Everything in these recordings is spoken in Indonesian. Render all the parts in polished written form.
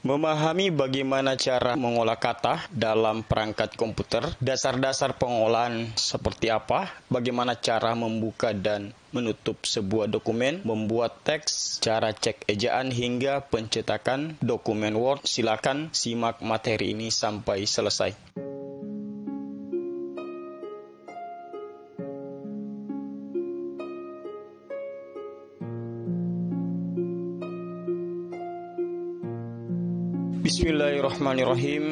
Memahami bagaimana cara mengolah kata dalam perangkat komputer, dasar-dasar pengolahan seperti apa, bagaimana cara membuka dan menutup sebuah dokumen, membuat teks, cara cek ejaan hingga pencetakan dokumen Word. Silakan simak materi ini sampai selesai. Bismillahirrahmanirrahim.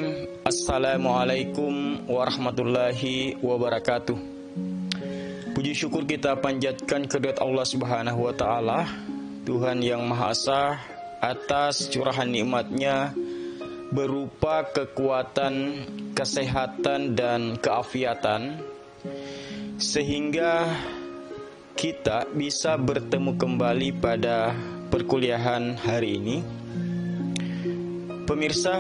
Assalamualaikum warahmatullahi wabarakatuh. Puji syukur kita panjatkan kehadirat Allah Subhanahu wa taala, Tuhan yang Maha Esa, atas curahan nikmat-Nya berupa kekuatan, kesehatan dan keafiatan, sehingga kita bisa bertemu kembali pada perkuliahan hari ini. Pemirsa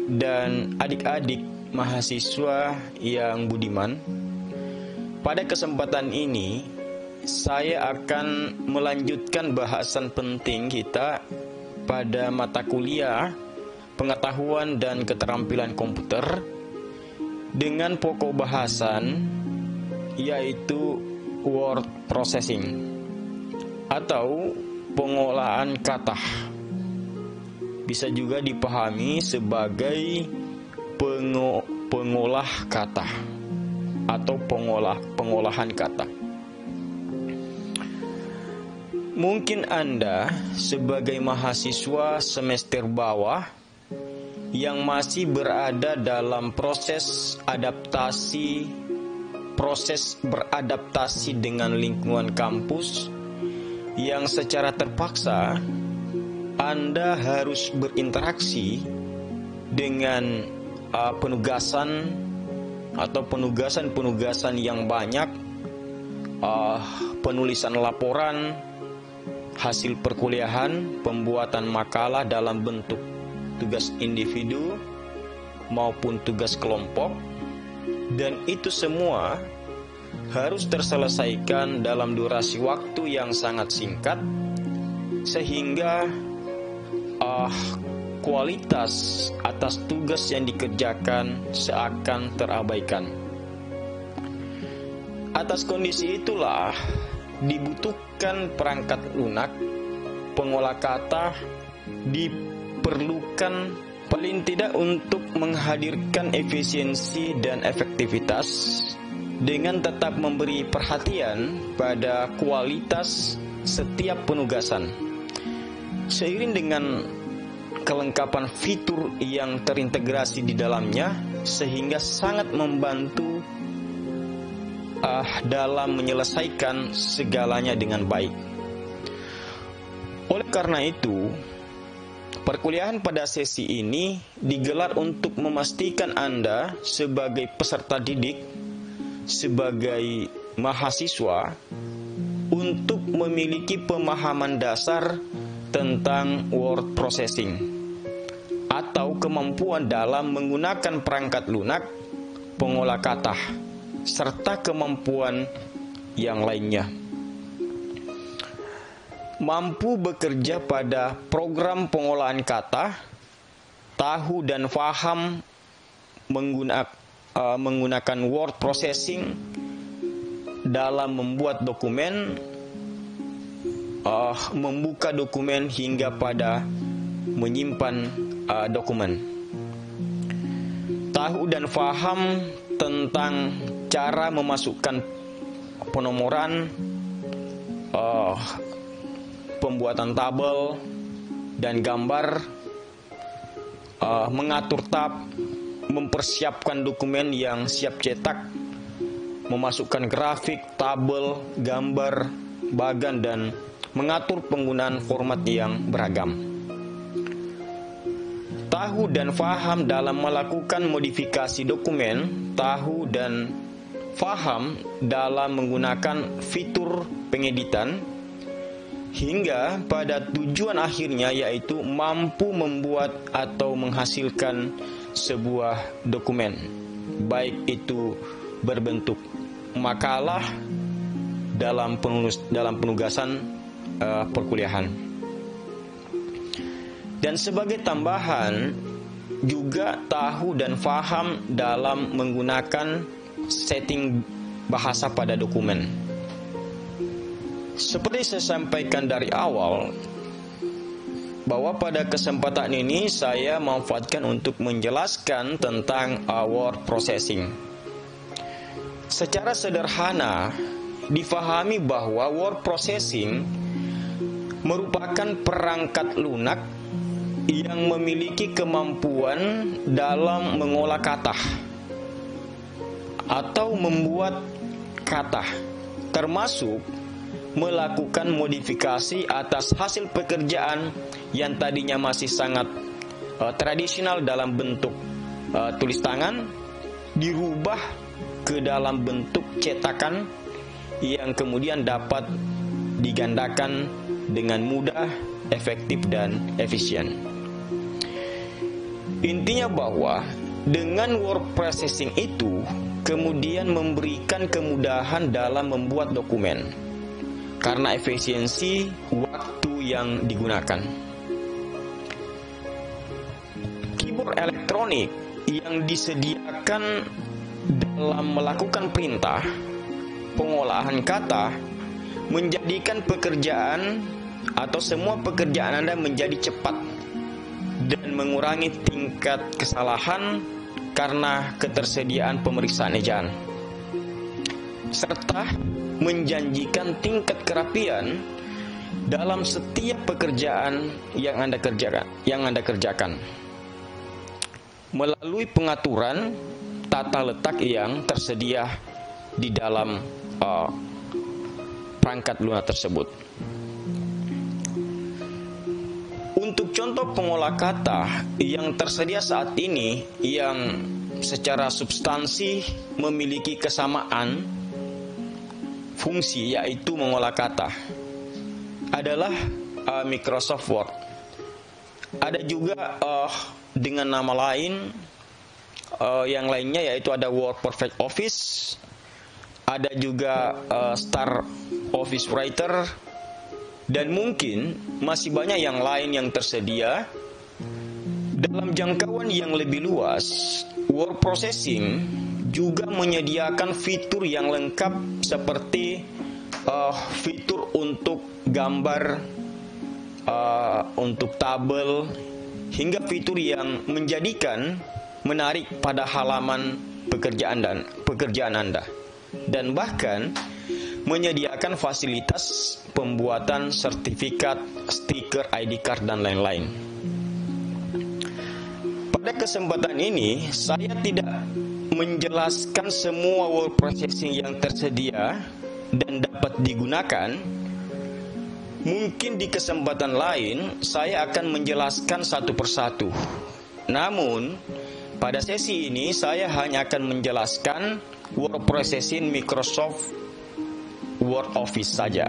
dan adik-adik mahasiswa yang budiman, pada kesempatan ini saya akan melanjutkan bahasan penting kita pada mata kuliah pengetahuan dan keterampilan komputer dengan pokok bahasan yaitu word processing atau pengolahan kata. Bisa juga dipahami sebagai pengolah kata atau pengolahan kata. Mungkin Anda sebagai mahasiswa semester bawah yang masih berada dalam proses beradaptasi dengan lingkungan kampus yang secara terpaksa Anda harus berinteraksi dengan penugasan atau penugasan yang banyak, penulisan laporan, hasil perkuliahan, pembuatan makalah dalam bentuk tugas individu maupun tugas kelompok, dan itu semua harus terselesaikan dalam durasi waktu yang sangat singkat, sehingga kualitas atas tugas yang dikerjakan seakan terabaikan. Atas kondisi itulah dibutuhkan perangkat lunak pengolah kata, diperlukan paling tidak untuk menghadirkan efisiensi dan efektivitas dengan tetap memberi perhatian pada kualitas setiap penugasan. Seiring dengan kelengkapan fitur yang terintegrasi di dalamnya, sehingga sangat membantu dalam menyelesaikan segalanya dengan baik. Oleh karena itu, perkuliahan pada sesi ini digelar untuk memastikan Anda sebagai peserta didik, sebagai mahasiswa, untuk memiliki pemahaman dasar tentang word processing atau kemampuan dalam menggunakan perangkat lunak pengolah kata serta kemampuan yang lainnya. Mampu bekerja pada program pengolahan kata, tahu dan paham menggunakan word processing dalam membuat dokumen, membuka dokumen hingga pada menyimpan dokumen. Tahu dan paham tentang cara memasukkan penomoran, pembuatan tabel dan gambar, mengatur tab, mempersiapkan dokumen yang siap cetak, memasukkan grafik, tabel, gambar, bagan, dan mengatur penggunaan format yang beragam. Tahu dan paham dalam melakukan modifikasi dokumen, tahu dan paham dalam menggunakan fitur pengeditan, hingga pada tujuan akhirnya yaitu mampu membuat atau menghasilkan sebuah dokumen, baik itu berbentuk makalah dalam penugasan perkuliahan. Dan sebagai tambahan, juga tahu dan faham dalam menggunakan setting bahasa pada dokumen. Seperti saya sampaikan dari awal, bahwa pada kesempatan ini saya memanfaatkan untuk menjelaskan tentang word processing. Secara sederhana, difahami bahwa word processing merupakan perangkat lunak yang memiliki kemampuan dalam mengolah kata atau membuat kata, termasuk melakukan modifikasi atas hasil pekerjaan yang tadinya masih sangat tradisional dalam bentuk tulis tangan, dirubah ke dalam bentuk cetakan yang kemudian dapat digandakan dengan mudah, efektif, dan efisien. Intinya bahwa dengan word processing itu kemudian memberikan kemudahan dalam membuat dokumen karena efisiensi waktu yang digunakan. Keyboard elektronik yang disediakan dalam melakukan perintah pengolahan kata menjadikan pekerjaan atau semua pekerjaan Anda menjadi cepat dan mengurangi tingkat kesalahan karena ketersediaan pemeriksaan ejaan, serta menjanjikan tingkat kerapian dalam setiap pekerjaan yang Anda kerjakan melalui pengaturan tata letak yang tersedia di dalam perangkat lunak tersebut. Untuk contoh pengolah kata yang tersedia saat ini yang secara substansi memiliki kesamaan fungsi, yaitu mengolah kata, adalah Microsoft Word. Ada juga dengan nama lain yang lainnya, yaitu ada Word Perfect Office, ada juga Star Office Writer, dan mungkin masih banyak yang lain yang tersedia. Dalam jangkauan yang lebih luas, word processing juga menyediakan fitur yang lengkap seperti fitur untuk gambar, untuk tabel, hingga fitur yang menjadikan menarik pada halaman pekerjaan Anda, dan bahkan menyediakan fasilitas pembuatan sertifikat, stiker, ID card, dan lain-lain. Pada kesempatan ini, saya tidak menjelaskan semua word processing yang tersedia dan dapat digunakan. Mungkin di kesempatan lain, saya akan menjelaskan satu persatu. Namun, pada sesi ini, saya hanya akan menjelaskan word processing Microsoft Word Office saja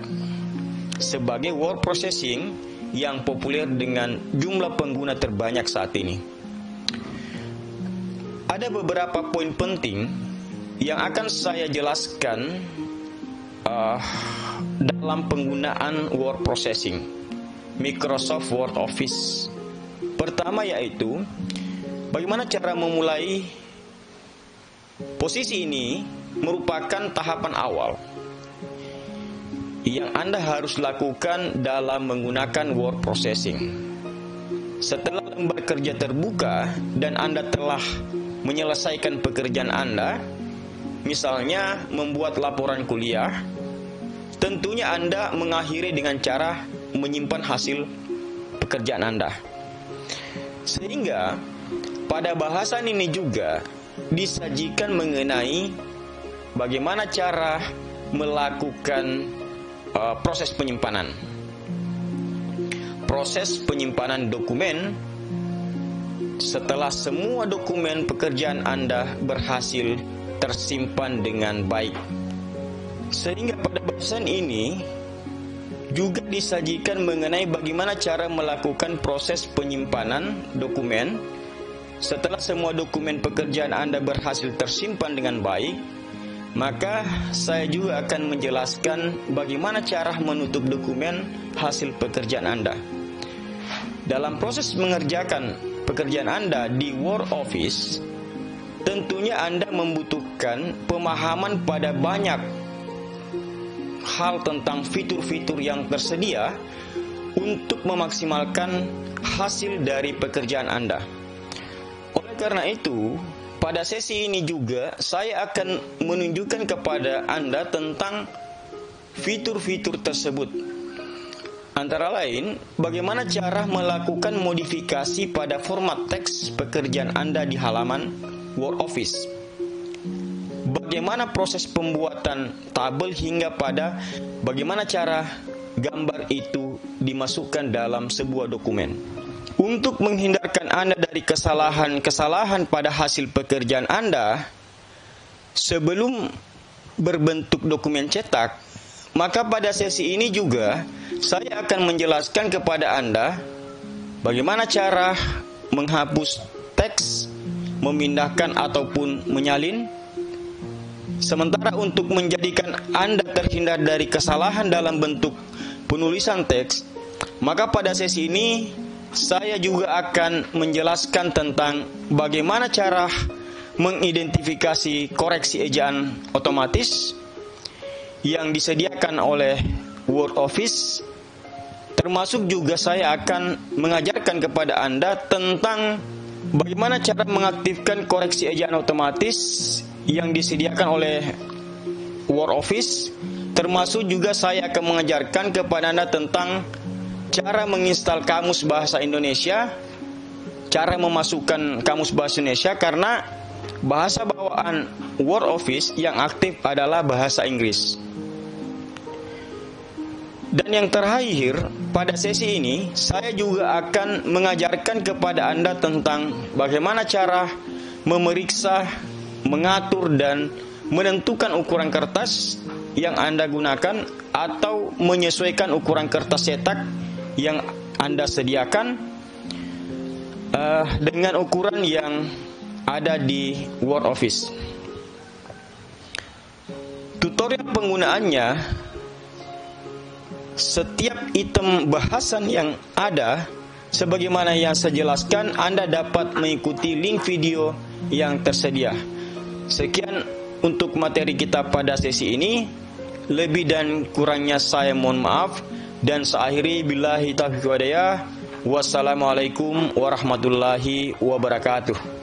sebagai word processing yang populer dengan jumlah pengguna terbanyak saat ini. Ada beberapa poin penting yang akan saya jelaskan dalam penggunaan word processing Microsoft Word Office. Pertama yaitu bagaimana cara memulai. Posisi ini merupakan tahapan awal yang Anda harus lakukan dalam menggunakan word processing. Setelah lembar kerja terbuka dan Anda telah menyelesaikan pekerjaan Anda, misalnya membuat laporan kuliah, tentunya Anda mengakhiri dengan cara menyimpan hasil pekerjaan Anda. Sehingga pada bahasan ini juga disajikan mengenai bagaimana cara melakukan proses penyimpanan. Proses penyimpanan dokumen setelah semua dokumen pekerjaan Anda berhasil tersimpan dengan baik. Sehingga pada bahasan ini juga disajikan mengenai bagaimana cara melakukan proses penyimpanan dokumen setelah semua dokumen pekerjaan Anda berhasil tersimpan dengan baik. Maka saya juga akan menjelaskan bagaimana cara menutup dokumen hasil pekerjaan Anda. Dalam proses mengerjakan pekerjaan Anda di Word Office, tentunya Anda membutuhkan pemahaman pada banyak hal tentang fitur-fitur yang tersedia untuk memaksimalkan hasil dari pekerjaan Anda. Oleh karena itu, pada sesi ini juga saya akan menunjukkan kepada Anda tentang fitur-fitur tersebut. Antara lain, bagaimana cara melakukan modifikasi pada format teks pekerjaan Anda di halaman Word Office. Bagaimana proses pembuatan tabel hingga pada bagaimana cara gambar itu dimasukkan dalam sebuah dokumen. Untuk menghindarkan Anda dari kesalahan-kesalahan pada hasil pekerjaan Anda, sebelum berbentuk dokumen cetak, maka pada sesi ini juga saya akan menjelaskan kepada Anda bagaimana cara menghapus teks, memindahkan ataupun menyalin. Sementara untuk menjadikan Anda terhindar dari kesalahan dalam bentuk penulisan teks, maka pada sesi ini saya juga akan menjelaskan tentang bagaimana cara mengidentifikasi koreksi ejaan otomatis yang disediakan oleh Word Office. Termasuk juga saya akan mengajarkan kepada Anda tentang bagaimana cara mengaktifkan koreksi ejaan otomatis yang disediakan oleh Word Office. Termasuk juga saya akan mengajarkan kepada Anda tentang cara menginstal kamus bahasa Indonesia, cara memasukkan kamus bahasa Indonesia, karena bahasa bawaan Word Office yang aktif adalah bahasa Inggris. Dan yang terakhir, pada sesi ini saya juga akan mengajarkan kepada Anda tentang bagaimana cara memeriksa, mengatur dan menentukan ukuran kertas yang Anda gunakan atau menyesuaikan ukuran kertas cetak yang Anda sediakan dengan ukuran yang ada di Word Office. Tutorial penggunaannya, setiap item bahasan yang ada sebagaimana yang saya jelaskan, Anda dapat mengikuti link video yang tersedia. Sekian untuk materi kita pada sesi ini. Lebih dan kurangnya saya mohon maaf, dan saya akhiri billahi taufiq wal hidayah. Wassalamualaikum warahmatullahi wabarakatuh.